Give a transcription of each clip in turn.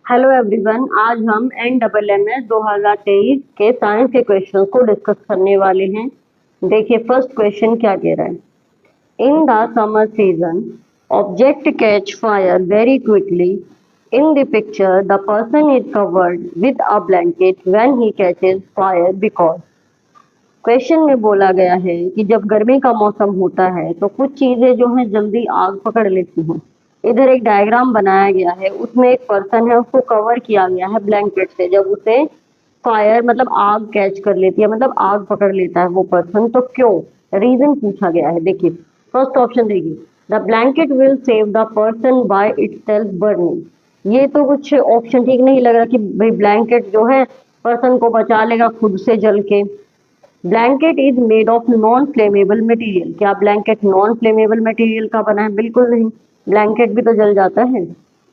Hello everyone, आज हम NMS 2023 के साइंस के क्वेश्चन को डिस्कस करने वाले हैं। देखिए फर्स्ट क्वेश्चन क्या कह रहा है। In the summer season object catch fire very quickly. In the picture the person is covered with a blanket when he catches fire because. Question में बोला गया है कि जब गर्मी का मौसम होता है तो कुछ चीजें जो है जल्दी आग पकड़ लेती हैं। इधर एक डायग्राम बनाया गया है, उसमें एक पर्सन है, उसको कवर किया गया है ब्लैंकेट से। जब उसे फायर मतलब आग कैच कर लेती है, मतलब आग पकड़ लेता है वो पर्सन, तो क्यों, रीजन पूछा गया है। देखिए फर्स्ट ऑप्शन देखिए, the blanket will save the person by itself burning. ये तो कुछ ऑप्शन ठीक नहीं लग रहा कि भाई ब्लैंकेट जो है पर्सन को बचा लेगा खुद से जल के। Blanket is made of non flammable material. क्या ब्लैंकेट नॉन फ्लेमेबल मटेरियल का बना है? बिल्कुल नहीं, ब्लैंकेट भी तो जल जाता है।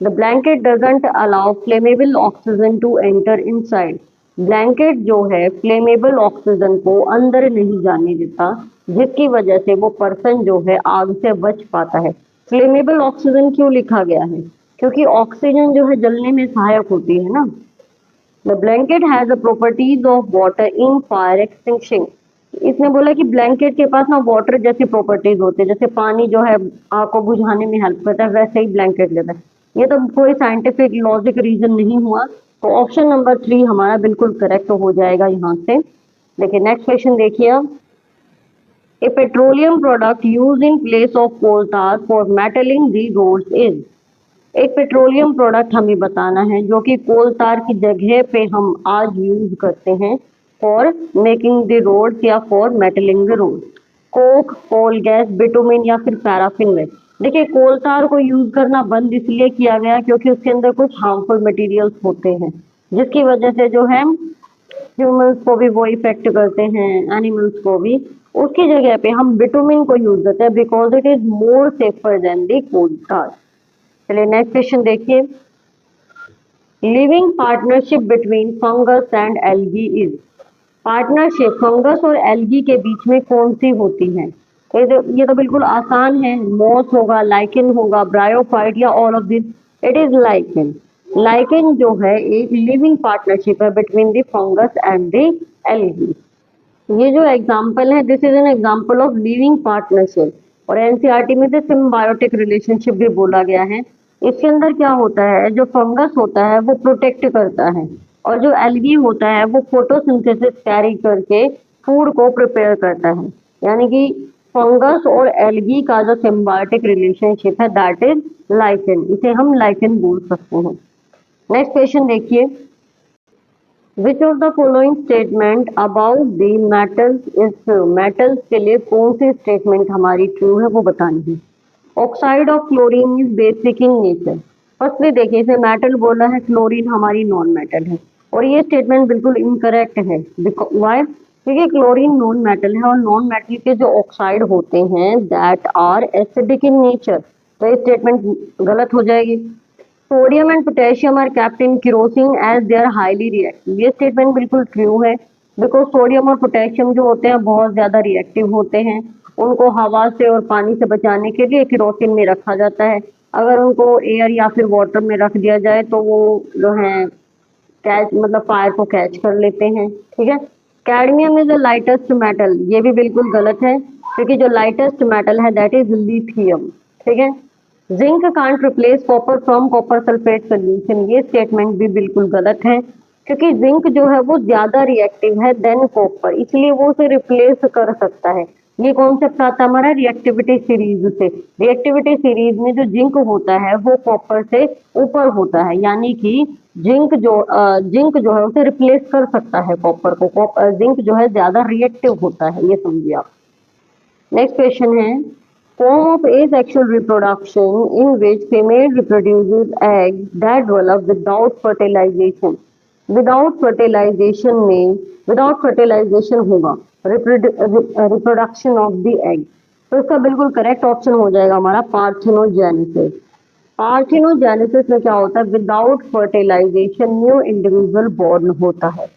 The blanket doesn't allow flammable oxygen to enter inside. Blanket जो है फ्लेमेबल ऑक्सीजन को अंदर नहीं जाने देता, जिसकी वजह से वो पर्सन जो है आग से बच पाता है। फ्लेमेबल ऑक्सीजन क्यों लिखा गया है? क्योंकि ऑक्सीजन जो है जलने में सहायक होती है ना। The blanket has the properties of water in fire extinction. इसने बोला कि ब्लैंकेट के पास ना वाटर जैसी प्रॉपर्टीज होते हैं, जैसे पानी जो है आग को बुझाने में हेल्प करता है, वैसे ही ब्लैंकेट लेता है। ये तो कोई साइंटिफिक लॉजिक रीजन नहीं हुआ, तो ऑप्शन नंबर 3 हमारा बिल्कुल करेक्ट हो जाएगा यहाँ से। देखिए नेक्स्ट क्वेश्चन देखिए अब। A petroleum product use in place of coal tar for metalling the roads is. एक पेट्रोलियम प्रोडक्ट हमें बताना है जो कि कोल तार की जगह पे हम आज यूज करते हैं फॉर मेकिंग द रोड या for metalling the road. Coke, coal gas, bitumen या फिर पैराफिन में। देखिए कोल तार को यूज करना बंद इसलिए किया गया क्योंकि उसके अंदर कुछ हार्मफुल मटेरियल्स होते हैं, जिसकी वजह से जो है ह्यूमंस को भी वो इफेक्ट करते हैं, एनिमल्स को भी। उसकी जगह पे हम बिटुमिन को यूज करते हैं because it is more safer than the coal tar. चलिए नेक्स्ट क्वेश्चन देखिए। Living partnership between fungus and algae is. Partnership fungus और एल्गी के बीच में कौन सी होती है? ये तो बिल्कुल आसान है। मॉस होगा, लाइकेन होगा, ब्रायोफाइट या all of this. It is lichen. Lichen जो है एक लिविंग पार्टनरशिप है between the fungus and the algae. ये जो एग्जाम्पल है, this is an example of living partnership. और एनसीईआरटी में तो सिम्बायोटिक रिलेशनशिप भी बोला गया है। इसके अंदर क्या होता है, जो फंगस होता है वो प्रोटेक्ट करता है, और जो एल्गी होता है वो फोटोसिंथेसिस कैरी करके फूड को प्रिपेयर करता है। यानी कि फंगस और एल्गी का जो सिम्बायोटिक रिलेशनशिप है दैट इज लाइकेन। इसे हम लाइकेन बोल सकते हैं। नेक्स्ट क्वेश्चन देखिए। विच of the following statement about the metals is true. Metals के लिए कौन सी स्टेटमेंट हमारी ट्रू है वो बतानी है। Oxide of chlorine is basic in nature. Firstly देखिए, इसे मेटल बोला है, क्लोरीन हमारी नॉन मेटल है, और ये स्टेटमेंट बिल्कुल इनकरेक्ट है। वाई? क्योंकि क्लोरीन नॉन मेटल है और नॉन मेटल के जो ऑक्साइड होते हैं that are acidic in nature, तो ये स्टेटमेंट गलत हो जाएगी। Sodium and potassium are kept in kerosene as they are highly reactive. ये स्टेटमेंट बिल्कुल ट्रू है, बिकॉज सोडियम और पोटेशियम जो होते हैं बहुत ज्यादा रिएक्टिव होते हैं। उनको हवा से और पानी से बचाने के लिए केरोसिन में रखा जाता है। अगर उनको एयर या फिर वाटर में रख दिया जाए तो वो जो है कैच मतलब फायर को कैच कर लेते हैं। ठीक है। Cadmium is the lightest metal. ये भी बिल्कुल गलत है, क्योंकि जो लाइटेस्ट मेटल है दैट इज लिथियम। ठीक है। Zinc can't replace copper from copper sulphate solution. ये स्टेटमेंट भी बिल्कुल गलत है, क्योंकि जिंक जो है वो ज्यादा रिएक्टिव है देन कॉपर, इसलिए वो उसे रिप्लेस कर सकता है। ये कॉन्सेप्ट आता है हमारा रिएक्टिविटी सीरीज से। रिएक्टिविटी सीरीज में जो जिंक होता है वो कॉपर से ऊपर होता है, यानी कि जिंक जो है उसे रिप्लेस कर सकता है कॉपर को। जिंक जो है ज्यादा रिएक्टिव होता है, ये समझिए आप। नेक्स्ट क्वेश्चन है। Form of asexual reproduction in which female reproduces eggs that develop without fertilization. Without fertilization होगा reproduction of the egg। तो इसका बिल्कुल करेक्ट ऑप्शन हो जाएगा हमारा पार्थिनोजेनेसिस। पार्थिनोजेनेसिस में क्या होता है, without fertilisation new individual born होता है।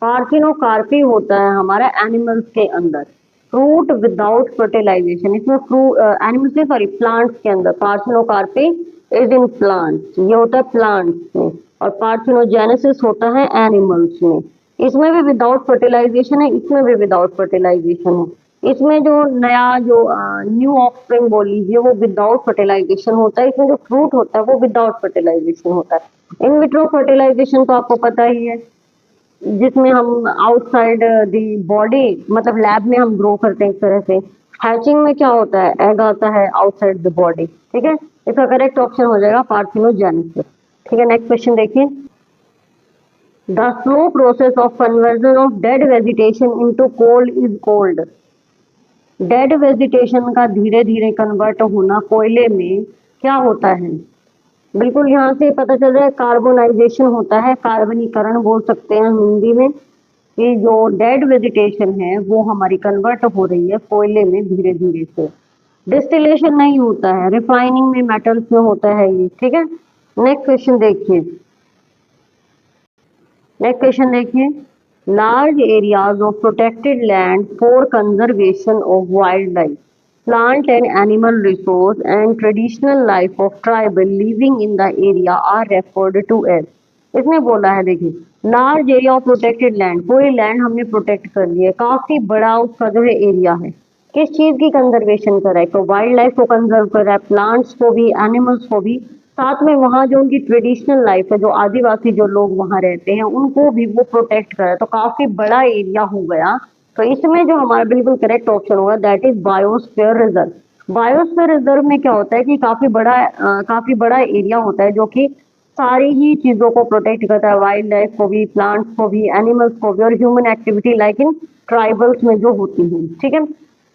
पार्थिनोकार्पी होता है हमारा एनिमल्स के अंदर। फ्रूट विदाउट फर्टिलाइजेशन, इसमें एनिमल्स में सॉरी प्लांट्स के अंदर। पार्थिनोकार्पी इज इन प्लांट्स, ये होता है प्लांट्स में। और पार्थेनोजेनेसिस होता है एनिमल्स में। इसमें भी विदाउट फर्टिलाइजेशन है, इसमें भी विदाउट फर्टिलाइजेशन है। इसमें जो नया जो न्यू ऑफस्प्रिंग बोल लीजिए वो विदाउट फर्टिलाइजेशन होता है। इसमें जो फ्रूट होता है वो विदाउट फर्टिलाइजेशन होता है। इन विट्रो फर्टिलाइजेशन तो आपको पता ही है, जिसमें हम आउटसाइड द बॉडी मतलब लैब में हम ग्रो करते हैं एक तरह से। हैचिंग में क्या होता है, एग आता है आउटसाइड द बॉडी। ठीक है, इसका करेक्ट ऑप्शन हो जाएगा पार्थिनोजेनेसिस। ठीक है, नेक्स्ट क्वेश्चन देखिए। The slow process of conversion of dead vegetation into coal is called. Dead vegetation का धीरे धीरे कन्वर्ट होना कोयले में क्या होता है? बिल्कुल यहाँ से पता चल रहा है कार्बोनाइजेशन होता है, कार्बनीकरण बोल सकते हैं हिंदी में, कि जो डेड वेजिटेशन है वो हमारी कन्वर्ट हो रही है कोयले में धीरे धीरे से। डिस्टिलेशन नहीं होता है, रिफाइनिंग में मेटल्स में होता है ये। ठीक है, नेक्स्ट क्वेश्चन देखिए। नेक्स्ट क्वेश्चन देखिए। Large areas of protected land for conservation of wild life, plant and animal resource and traditional life of tribal living in the area are referred to as। इसने बोला है देखिए, large area of protected land, कोई land हमने protect कर लिया है, काफी बड़ा उसका जो है एरिया है, किस चीज की कंजर्वेशन कर रहा है? तो वाइल्ड लाइफ को कंजर्व कर रहा है, प्लांट्स को भी, एनिमल्स को भी, साथ में वहाँ जो उनकी ट्रेडिशनल लाइफ है, जो आदिवासी जो लोग वहाँ रहते हैं उनको भी वो प्रोटेक्ट कर रहा है। तो काफी बड़ा एरिया हो गया। तो इसमें जो हमारा बिल्कुल करेक्ट ऑप्शन होगा that is biosphere reserve. Biosphere reserve में क्या होता है कि काफी बड़ा एरिया होता है जो कि सारी ही चीजों को प्रोटेक्ट करता है, वाइल्ड लाइफ को भी, प्लांट्स को भी, एनिमल्स को भी, और human activity like in tribals में जो होती है। ठीक है,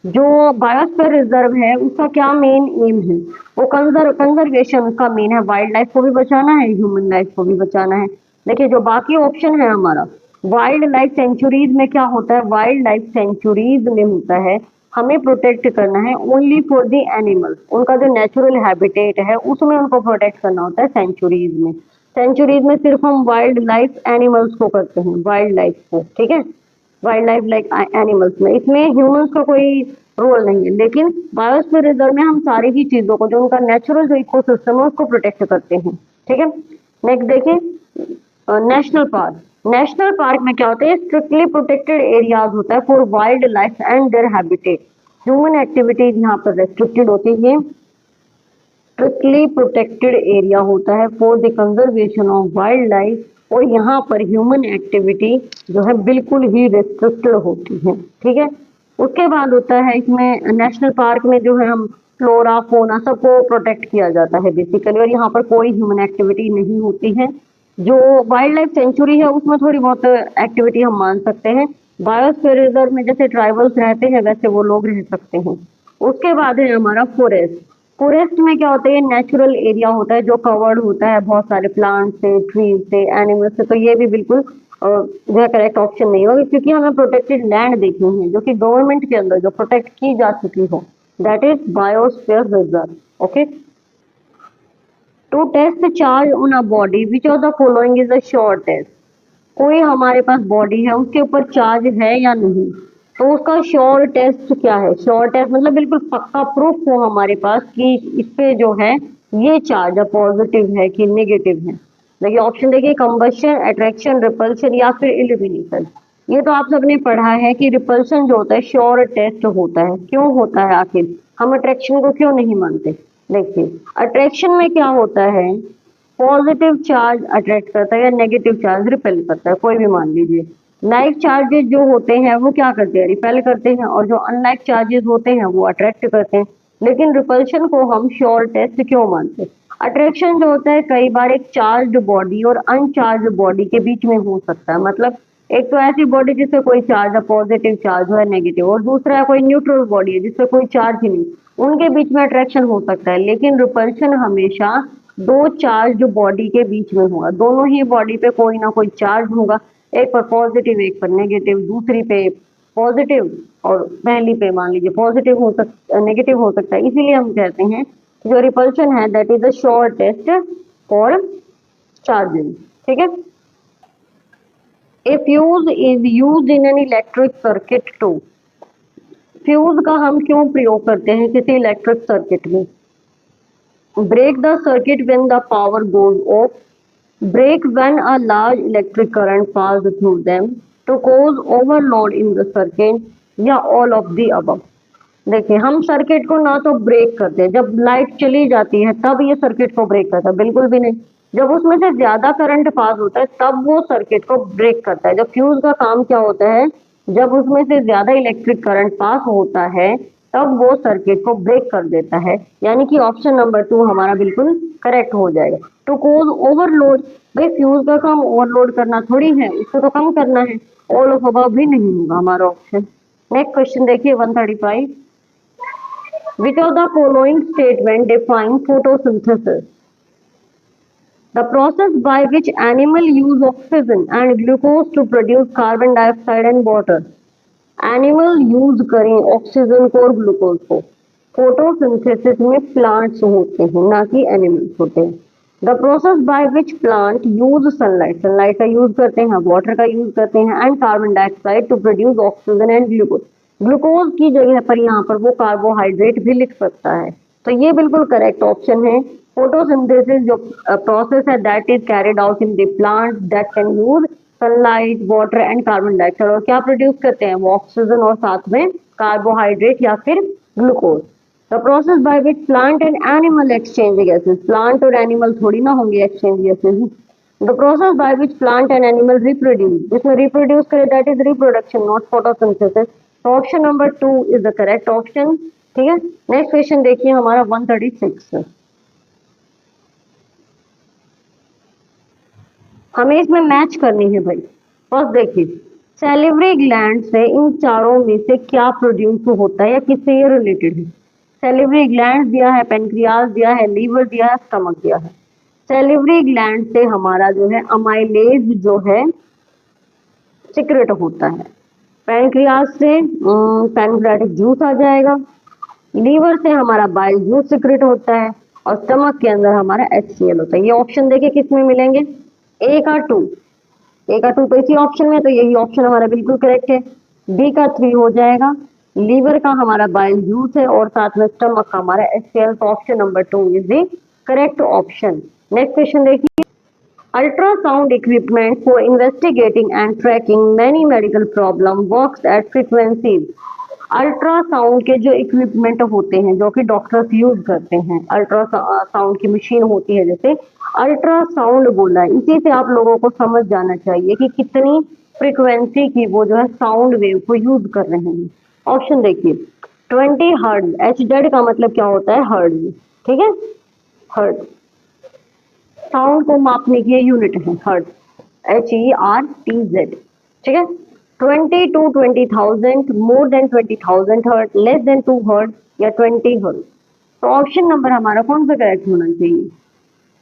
जो बायोस्फीयर रिजर्व है उसका क्या मेन एम है? वो कंजर्वेशन उसका मेन है, वाइल्ड लाइफ को भी बचाना है, ह्यूमन लाइफ को भी बचाना है। देखिए जो बाकी ऑप्शन है हमारा, वाइल्ड लाइफ सेंचुरीज में क्या होता है? वाइल्ड लाइफ सेंचुरीज में होता है हमें प्रोटेक्ट करना है ओनली फॉर द एनिमल्स, उनका जो नेचुरल हैबिटेट है उसमें उनको प्रोटेक्ट करना होता है सेंचुरीज में। सेंचुरीज में सिर्फ हम वाइल्ड लाइफ एनिमल्स को करते हैं, वाइल्ड लाइफ को। ठीक है, वाइल्ड लाइफ लाइक एनिमल्स में, इसमें ह्यूमंस का कोई रोल नहीं है। लेकिन बायोस्फीयर रिजर्व में हम सारी ही चीजों को, जो उनका नेचुरल जो इकोसिस्टम है उसको प्रोटेक्ट करते हैं। ठीक है, नेक्स्ट देखिए। नेशनल पार्क, नेशनल पार्क में क्या होता है? स्ट्रिक्टली प्रोटेक्टेड एरियाज होता है for wild life and their habitat. Human activities यहाँ पर रेस्ट्रिक्टेड होती है। स्ट्रिक्टली प्रोटेक्टेड एरिया होता है for the conservation of wild life, और यहाँ पर ह्यूमन एक्टिविटी जो है बिल्कुल ही रेस्ट्रिक्टेड होती है। ठीक है, उसके बाद होता है इसमें नेशनल पार्क में जो है हम फ्लोरा फोना सबको प्रोटेक्ट किया जाता है बेसिकली, और यहाँ पर कोई ह्यूमन एक्टिविटी नहीं होती है। जो वाइल्ड लाइफ सेंचुरी है उसमें थोड़ी बहुत एक्टिविटी हम मान सकते हैं। बायोस्फीयर रिजर्व में जैसे ट्राइबल्स रहते हैं वैसे वो लोग रह सकते हैं। उसके बाद है हमारा फॉरेस्ट। फॉरेस्ट में क्या होता है? नेचुरल एरिया होता है जो कवर्ड होता है बहुत सारे प्लांट से, ट्रीज से, एनिमल्स से। तो ये भी बिल्कुल जो है करेक्ट ऑप्शन नहीं होगा, क्योंकि हमें प्रोटेक्टेड लैंड देखनी है जो कि गवर्नमेंट के अंदर जो प्रोटेक्ट की जा चुकी हो, that is biosphere reserve. Okay, to test charge on a body which of the following is a sure test. कोई हमारे पास बॉडी है उसके ऊपर चार्ज है या नहीं, तो उसका श्योर टेस्ट क्या है? श्योर टेस्ट मतलब बिल्कुल पक्का प्रूफ हो हमारे पास कि इस पे जो है ये चार्ज पॉजिटिव है कि नेगेटिव है। देखिए ऑप्शन देखिए, कंबशन, अट्रैक्शन, रिपल्शन या फिर इल्यूमिनेशन। ये तो आप सबने पढ़ा है कि रिपल्शन जो होता है श्योर टेस्ट होता है। क्यों होता है आखिर? हम अट्रैक्शन को क्यों नहीं मानते? देखिए अट्रैक्शन में क्या होता है, पॉजिटिव चार्ज अट्रैक्ट करता है या नेगेटिव चार्ज रिपेल करता है, कोई भी मान लीजिए। लाइक चार्जेस जो होते हैं वो क्या करते हैं? रिपेल करते हैं, और जो अनलाइक चार्जेस होते हैं वो अट्रैक्ट करते हैं। लेकिन रिपल्शन को हम श्योर टेस्ट क्यों मानते हैं? अट्रैक्शन जो होता है कई बार एक चार्ज बॉडी और अनचार्ज बॉडी के बीच में हो सकता है। मतलब एक तो ऐसी बॉडी जिससे कोई चार्ज है, पॉजिटिव चार्ज है, नेगेटिव, और दूसरा है कोई न्यूट्रल बॉडी है जिससे कोई चार्ज ही नहीं, उनके बीच में अट्रैक्शन हो सकता है। लेकिन रिपल्शन हमेशा दो चार्ज बॉडी के बीच में होगा, दोनों ही बॉडी पे कोई ना कोई चार्ज होगा, एक पर पॉजिटिव एक पर नेगेटिव, दूसरी पे पॉजिटिव और पहली पे मान लीजिए पॉजिटिव हो सकता, नेगेटिव हो सकता है। इसीलिए हम कहते हैं जो रिपल्शन है that is a sure test for charging. ठीक है, a fuse is used in an electric circuit to. Fuse का हम क्यों प्रयोग करते हैं किसी इलेक्ट्रिक सर्किट में? Break the circuit when the power goes off. break when a large electric current passes through them to cause overload in the circuit, या all of the above। देखिए हम सर्किट को ना तो ब्रेक करते हैं, जब लाइट चली जाती है तब ये सर्किट को ब्रेक करता है, बिल्कुल भी नहीं। जब उसमें से ज्यादा करंट पास होता है तब वो सर्किट को ब्रेक करता है। जब फ्यूज का काम क्या होता है, जब उसमें से ज्यादा इलेक्ट्रिक करंट पास होता है तब वो सर्किट को ब्रेक कर देता है, यानी कि ऑप्शन नंबर 2 हमारा बिल्कुल करेक्ट हो जाएगा। टू कोज ओवरलोड, भाई फ्यूज का काम ओवरलोड करना थोड़ी है, उसको तो कम करना है। ऑल ऑफ अबव भी नहीं होगा हमारा ऑप्शन। नेक्स्ट क्वेश्चन देखिए 135। Which of the following statement define photosynthesis? The process by which animal use oxygen and glucose to produce carbon dioxide and water. Animal use करें ऑक्सीजन को और glucose को। Photosynthesis में प्लांट्स होते हैं ना कि एनिमल्स होते हैं। The process by which plant use sunlight, sunlight का यूज करते हैं, वाटर का यूज करते हैं, and carbon dioxide to produce oxygen and glucose. Glucose की जगह पर यहाँ पर वो कार्बोहाइड्रेट भी लिख सकता है, तो ये बिल्कुल करेक्ट ऑप्शन है। फोटोसिंथेसिस जो प्रोसेस है that is carried out in the plant that can use sunlight, water and carbon dioxide, और क्या प्रोड्यूस करते हैं वो ऑक्सीजन और साथ में कार्बोहाइड्रेट या फिर glucose. The process by which plant and animal exchange gases, plant और एनिमल थोड़ी ना होंगे exchange gases. The process by which plant and animal reproduce, जिसमें रिप्रोड्यूस करे that is reproduction not photosynthesis. तो option number 2 is the correct option. ठीक है, next question देखिए हमारा 136। हमें इसमें मैच करनी है भाई। फर्स्ट देखिए, सैलिवरी ग्लैंड से इन चारों में से क्या प्रोड्यूस होता है या किससे ये रिलेटेड है। सैलिवरी ग्लैंड दिया है, पेनक्रियाज दिया है, लीवर दिया है, स्टमक दिया है। सैलिवरी ग्लैंड से हमारा जो है अमाइलेज जो है सिक्रेट होता है। पैनक्रियाज से पैनक्रियाटिक जूस आ जाएगा। लीवर से हमारा बाइल जूस सिक्रेट होता है और स्टमक के अंदर हमारा HCl होता है। ये ऑप्शन देखिए किस में मिलेंगे, ए का 2, ए का 2 तो इसी ऑप्शन में, तो यही ऑप्शन हमारा बिल्कुल करेक्ट है। बी का 3 हो जाएगा, लीवर का हमारा बाइल जूस है और साथ में स्टमक का हमारा HCl, तो option number 2 is the correct option. Next question देखिए, ultrasound equipment for investigating and tracking many medical problem works at frequencies। Ultrasound के जो इक्विपमेंट होते हैं जो कि डॉक्टर्स यूज करते हैं, अल्ट्रासाउंड की मशीन होती है, जैसे अल्ट्रासाउंड बोला है, इसी से आप लोगों को समझ जाना चाहिए कि कितनी फ्रीक्वेंसी की वो जो है साउंड वेव को यूज कर रहे हैं। ऑप्शन देखिए 20 हर्ट्ज, HZ का मतलब क्या होता है हर्ट्ज, ठीक है, हर्ट्ज साउंड को मापने की यूनिट है हर्ट्ज, HERTZ, ठीक है। 20 to 20,000, more than 20,000 hertz, less than 2 hertz या 20 हर्ट्ज। तो ऑप्शन नंबर हमारा कौन सा करेक्ट होना चाहिए,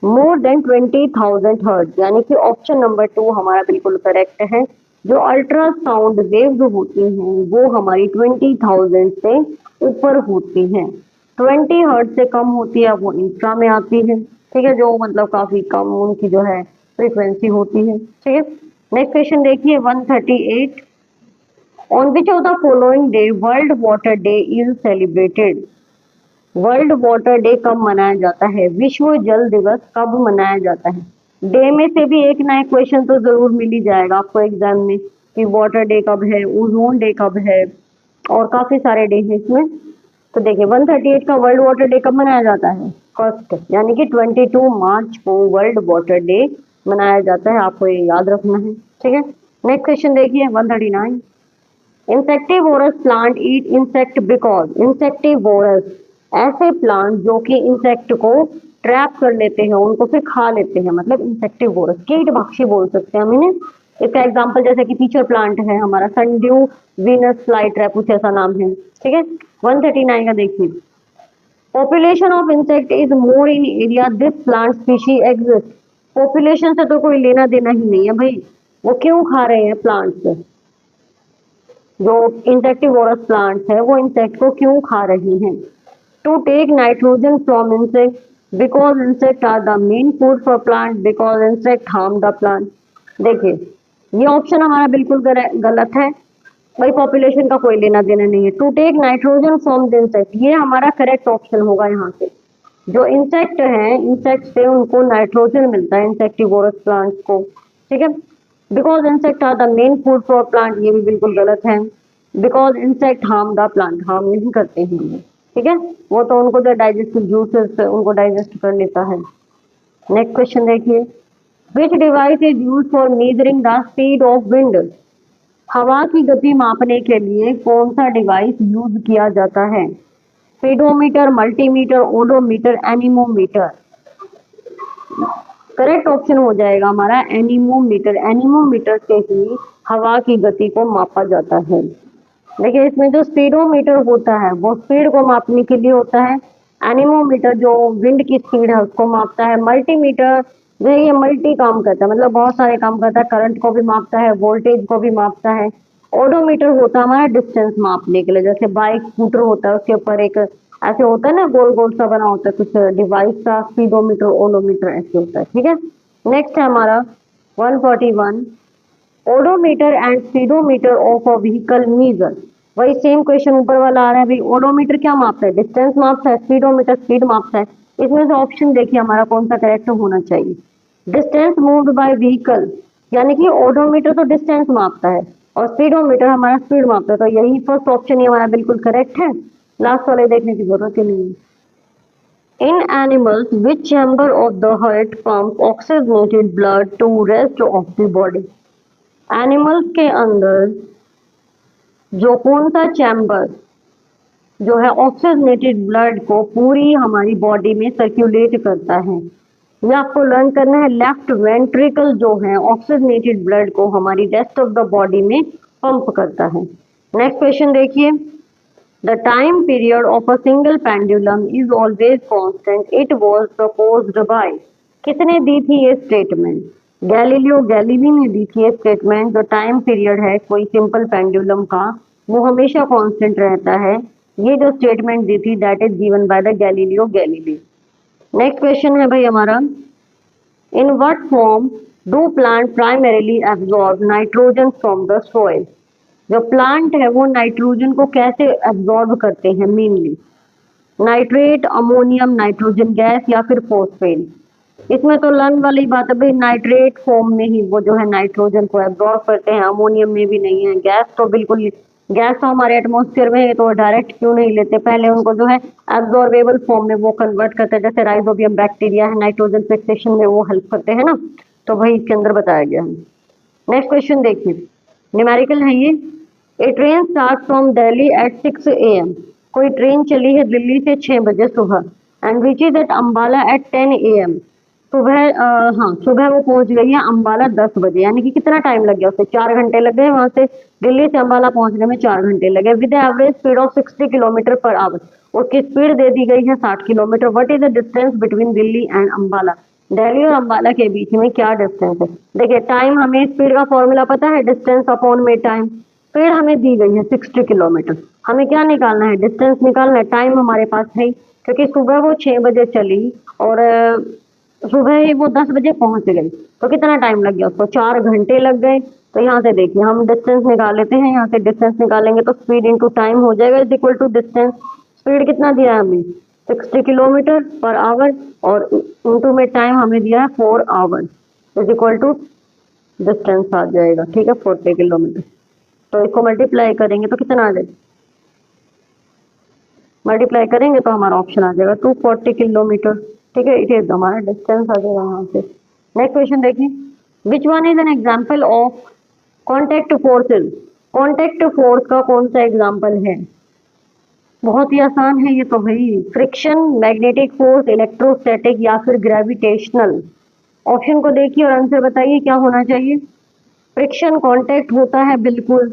मोर देन 20,000 हर्ट्ज, यानी कि ऑप्शन नंबर 2 हमारा बिल्कुल करेक्ट है। जो अल्ट्रासाउंड वेव जो होती हैं वो हमारी 20,000 से ऊपर होती हैं। 20 हर्ट्ज से कम होती है वो इंफ्रा में आती है, ठीक है, जो मतलब काफी कम उनकी जो है फ्रीक्वेंसी होती है, ठीक है। नेक्स्ट क्वेश्चन देखिए 138। On which of the following day world water day is celebrated. World water day कब मनाया जाता है, विश्व जल दिवस कब मनाया जाता है। डे में से भी एक ना एक क्वेश्चन तो जरूर मिल ही जाएगा आपको एग्जाम में कि वाटर डे कब है, ओजोन डे कब है, और काफी सारे डे हैं इसमें। तो देखिए 138 का वर्ल्ड वाटर डे कब मनाया जाता है, फर्स्ट, यानी कि 22 मार्च को वर्ल्ड वाटर डे मनाया जाता है, आपको ये याद रखना है, ठीक है। नेक्स्ट क्वेश्चन देखिए 139। Insectivorous plant eat insect because, insectivorous ऐसे प्लांट जो कि इंसेक्ट को ट्रैप कर लेते हैं, उनको फिर खा लेते हैं, मतलब इंसेक्टिवोरस, कीट भक्षी बोल सकते हैं हम इन्हें। इसका एग्जांपल जैसे कि पीचर प्लांट है हमारा, सनड्यू वीनस फ्लाई ट्रैप कुछ ऐसा नाम है, ठीक है। 139 का देखिए, population of insect is more in area this plant species exist. Population से तो कोई लेना देना ही नहीं है भाई, वो क्यों खा रहे हैं प्लांट्स, जो इंसेक्टिवोरस प्लांट्स है वो इंसेक्ट को क्यों खा रही हैं। To take nitrogen from insect because insect are the main food for plant because insect harm the plant. देखिए ये ऑप्शन हमारा बिल्कुल गलत है भाई, पॉपुलेशन का कोई लेना देना नहीं है। To take nitrogen from the insect, ये हमारा करेक्ट ऑप्शन होगा यहाँ से। जो इंसेक्ट हैं, इंसेक्ट से उनको नाइट्रोजन मिलता है, इंसेक्टिवोरस प्लांट्स को, ठीक है। Because insect are the main food for plant, ये भी बिल्कुल गलत है। Because insect harm the plant, harm नहीं करते हैं ये, ठीक है। वो तो उनको जो डाइजेस्टिव जूसेस उनको डाइजेस्ट कर लेता है। नेक्स्ट क्वेश्चन देखिए, विच device is use for measuring the speed of wind. हवा की गति मापने के लिए कौन सा डिवाइस यूज किया जाता है? Speedometer, multimeter, odometer, anemometer. Correct option हो जाएगा हमारा एनीमोमीटर। एनीमोमीटर से ही हवा की गति को मापा जाता है। देखिए इसमें जो स्पीडोमीटर होता है वो स्पीड को मापने के लिए होता है। एनीमोमीटर जो विंड की स्पीड है उसको मापता है। मल्टीमीटर जो है ये मल्टी काम करता है, मतलब बहुत सारे काम करता है, करंट को भी मापता है, वोल्टेज को भी मापता है। ओडोमीटर होता है हमारा डिस्टेंस मापने के लिए, जैसे बाइक स्कूटर होता है उसके ऊपर एक ऐसे होता है ना, गोल गोल सा बना होता है कुछ डिवाइस का, स्पीडोमीटर ओडोमीटर ऐसे होता है, ठीक है। नेक्स्ट है हमारा 141, odometer and speedometer of a vehicle measure. वही सेम क्वेश्चन ऊपर वाला आ रहा है भाई। ओडोमीटर क्या मापता है? डिस्टेंस मापता है। स्पीडोमीटर स्पीड मापता है। इसमें से ऑप्शन देखिए हमारा कौन सा करेक्ट होना चाहिए। डिस्टेंस मूव्ड बाय व्हीकल, यानी कि ओडोमीटर तो डिस्टेंस मापता है और स्पीडोमीटर हमारा स्पीड मापता है, तो यही फर्स्ट ऑप्शन ही हमारा बिल्कुल करेक्ट है। लास्ट वाले देखने की जरूरत ही नहीं है। In animals which chamber of the heart pump oxygenated blood to rest of the body. Animals के अंदर जो कौन सा चैम्बर जो है ऑक्सीजनेटेड ब्लड को पूरी हमारी बॉडी में सर्कुलेट करता है, ये आपको लर्न करना है। लेफ्ट वेंट्रिकल जो है ऑक्सीजनेटेड ब्लड को हमारी रेस्ट ऑफ द बॉडी में पंप करता है। नेक्स्ट क्वेश्चन देखिए, the time period of a single pendulum is always constant, it was proposed by. किसने दी थी ये स्टेटमेंट? गैलीलियो गैलीली ने दी थी ये स्टेटमेंट। जो टाइम पीरियड है कोई सिंपल पेंडुलम का वो हमेशा कांस्टेंट रहता है, ये जो स्टेटमेंट दी थी that is given by the Galileo Galilei. Next question है भाई हमारा, in what form do plant primarily absorb nitrogen from the soil. जो प्लांट है वो नाइट्रोजन को कैसे एब्जॉर्ब करते हैं mainly? Nitrate, ammonium, nitrogen gas या फिर फॉस्फेट। इसमें तो लर्न वाली बात है भाई, नाइट्रेट फॉर्म में ही वो जो है नाइट्रोजन को एब्जॉर्ब करते हैं, अमोनियम में भी नहीं है। गैस तो बिल्कुल, गैस तो हमारे एटमॉस्फेयर में है तो डायरेक्ट क्यों नहीं लेते, पहले उनको जो है एब्जॉर्बेबल फॉर्म में वो कन्वर्ट करते हैं, जैसे राइजोबियम बैक्टीरिया है नाइट्रोजन फिक्सेशन में वो हेल्प करते हैं ना, तो वही इसके अंदर बताया गया है। नेक्स्ट क्वेश्चन देखिए, न्यूमेरिकल है ये। A train start from Delhi at 6 AM। कोई ट्रेन चली है दिल्ली से 6 बजे सुबह and reaches at Ambala at 10 AM। सुबह हाँ सुबह वो पहुंच गई है अम्बाला 10 बजे, यानी कि कितना टाइम लग गया उसे? 4 घंटे लग गए, वहां से दिल्ली से अम्बाला पहुंचने में 4 घंटे लगे। With average speed of 60 kilometre per hour, उसकी स्पीड दे दी गई है 60 kilometre. What is the distance between Delhi and Ambala. Delhi और अम्बाला के बीच में क्या डिस्टेंस है? देखिए टाइम, हमें स्पीड का फॉर्मूला पता है, डिस्टेंस अपॉन में टाइम। स्पीड हमें दी गई है 60 किलोमीटर, हमें क्या निकालना है? डिस्टेंस निकालना है। टाइम हमारे पास है क्योंकि सुबह वो 6 बजे चली और सुबह ही वो 10 बजे पहुंच गई, तो कितना टाइम लग गया उसको? 4 घंटे लग गए। तो यहाँ से देखिए हम डिस्टेंस निकाल लेते हैं, यहाँ से डिस्टेंस निकालेंगे तो स्पीड इंटू टाइम हो जाएगा is equal to distance. Speed कितना दिया है हमें? 60 किलोमीटर पर आवर और इंटू में टाइम हमें दिया है 4 hour is equal to distance आ जाएगा, ठीक है 40 किलोमीटर। तो इसको मल्टीप्लाई करेंगे तो कितना आ जाएगा? मल्टीप्लाई करेंगे तो हमारा ऑप्शन आ जाएगा 240 किलोमीटर, ठीक है। इट इज हमारा डिस्टेंस आ जाएगा यहाँ से। नेक्स्ट क्वेश्चन देखिए, which one is an example of contact forces. Contact force का कौन सा एग्जाम्पल है? बहुत ही आसान है ये तो भाई, फ्रिक्शन, मैग्नेटिक फोर्स, इलेक्ट्रोस्टैटिक या फिर ग्रेविटेशनल। ऑप्शन को देखिए और आंसर बताइए क्या होना चाहिए। फ्रिक्शन कांटेक्ट होता है बिल्कुल।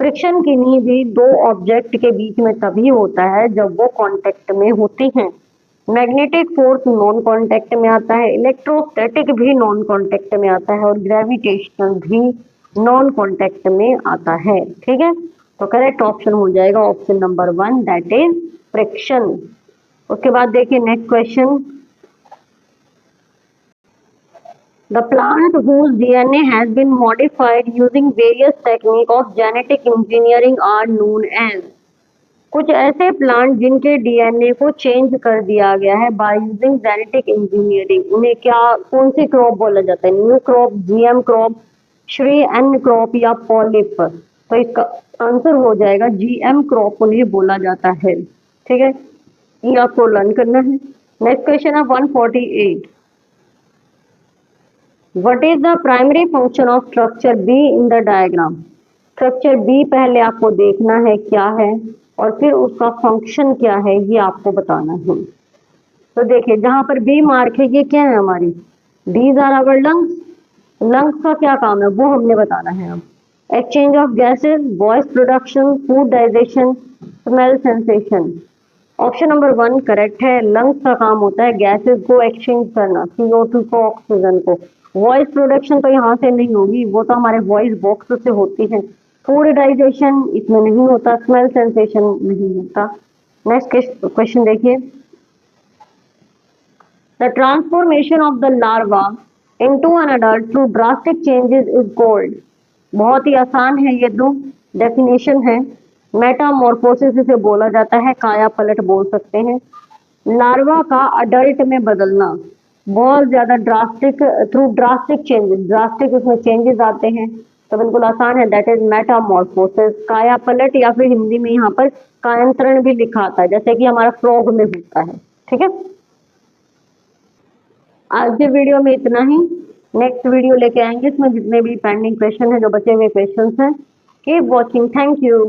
फ्रिक्शन की नींव भी दो ऑब्जेक्ट के बीच में तभी होता है जब वो कांटेक्ट में होती हैं। मैग्नेटिक फोर्स नॉन कांटेक्ट में आता है, इलेक्ट्रोस्टैटिक भी नॉन कांटेक्ट में आता है और ग्रेविटेशनल भी नॉन कांटेक्ट में आता है, ठीक है। तो करेक्ट ऑप्शन हो जाएगा option number 1 that is friction. उसके बाद देखिए next question, the plant whose DNA has been modified using various techniques of genetic engineering are known as। कुछ ऐसे प्लांट जिनके डीएनए को चेंज कर दिया गया है बाय यूजिंग जेनेटिक इंजीनियरिंग, उन्हें क्या, कौन सी क्रॉप बोला जाता है? New crop, GM crop, Shri एन क्रॉप या पॉलिप? तो इसका आंसर हो जाएगा जीएम क्रॉप उन्हें बोला जाता है। ठीक है, ये आपको लर्न करना है। नेक्स्ट क्वेश्चन है 148। What is the primary function of structure B in the diagram? Structure B पहले आपको देखना है क्या है और फिर उसका फंक्शन क्या है ये आपको बताना है। तो देखिए जहां पर बी मार्क है ये क्या है हमारी, these are our lungs. Lungs का क्या काम है वो हमने बताना है। अब exchange of gases, voice production, food digestion, smell sensation. Option number 1 correct है। लंग्स का काम होता है गैसेस को एक्सचेंज करना, CO2 को, ऑक्सीजन को। वॉइस प्रोडक्शन तो यहाँ से नहीं होगी, वो तो हमारे वॉइस बॉक्स से होती है। फूड डाइजेशन इसमें नहीं होता, स्मेल सेंसेशन नहीं होता। नेक्स्ट क्वेश्चन देखिए, the transformation of the larva into an adult through drastic changes is called. बहुत ही आसान है ये दो, डेफिनेशन है। मेटामॉर्फोसिस इसे बोला जाता है, काया पलट बोल सकते हैं। लार्वा का अडल्ट में बदलना बहुत ज्यादा drastic, through drastic changes, drastic उसमें चेंजेस आते हैं, तो बिल्कुल आसान है, दैट इज मेटामॉर्फोसिस। काया पलट या फिर हिंदी में यहाँ पर कायांतरण भी लिखा आता है, जैसे कि हमारा फ्रॉग में होता है। ठीक है, आज के वीडियो में इतना ही। नेक्स्ट वीडियो लेके आएंगे, इसमें जितने भी पेंडिंग क्वेश्चन है, जो बचे हुए क्वेश्चन हैं। Keep watching, thank you.